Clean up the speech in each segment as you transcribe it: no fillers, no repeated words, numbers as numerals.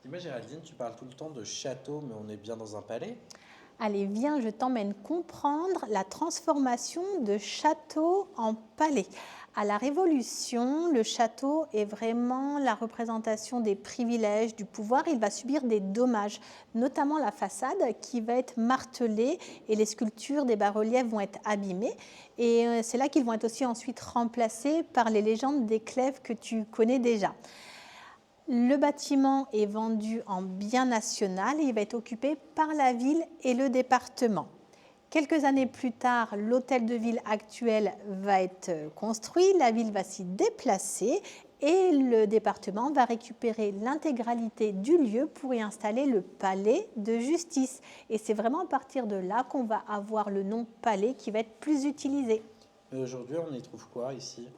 Dis-moi Géraldine, tu parles tout le temps de château, mais on est bien dans un palais? Allez, viens, je t'emmène comprendre la transformation de château en palais. À la Révolution, le château est vraiment la représentation des privilèges, du pouvoir. Il va subir des dommages, notamment la façade qui va être martelée et les sculptures des bas-reliefs vont être abîmées. Et c'est là qu'ils vont être aussi ensuite remplacés par les légendes des clèves que tu connais déjà. Le bâtiment est vendu en bien national et il va être occupé par la ville et le département. Quelques années plus tard, l'hôtel de ville actuel va être construit, la ville va s'y déplacer et le département va récupérer l'intégralité du lieu pour y installer le palais de justice. Et c'est vraiment à partir de là qu'on va avoir le nom palais qui va être plus utilisé. Et aujourd'hui, on y trouve quoi ici?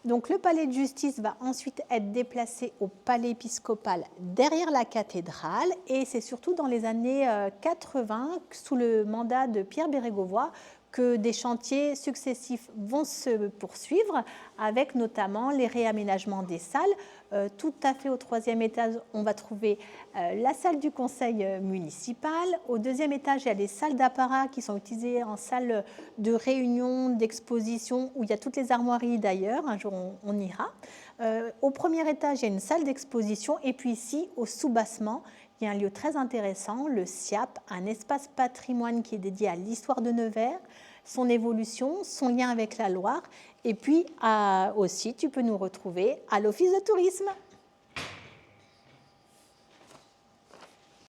Donc le palais de justice va ensuite être déplacé au palais épiscopal derrière la cathédrale et c'est surtout dans les années 80, sous le mandat de Pierre Bérégovoy, que des chantiers successifs vont se poursuivre avec notamment les réaménagements des salles. Tout à fait au troisième étage, on va trouver la salle du conseil municipal. Au deuxième étage, il y a les salles d'apparat qui sont utilisées en salle de réunion, d'exposition, où il y a toutes les armoiries d'ailleurs. Un jour, on ira. Au premier étage, il y a une salle d'exposition. Et puis ici, au sous-bassement, il y a un lieu très intéressant, le SIAP, un espace patrimoine qui est dédié à l'histoire de Nevers, son évolution, son lien avec la Loire. Et puis aussi, tu peux nous retrouver à l'Office de tourisme.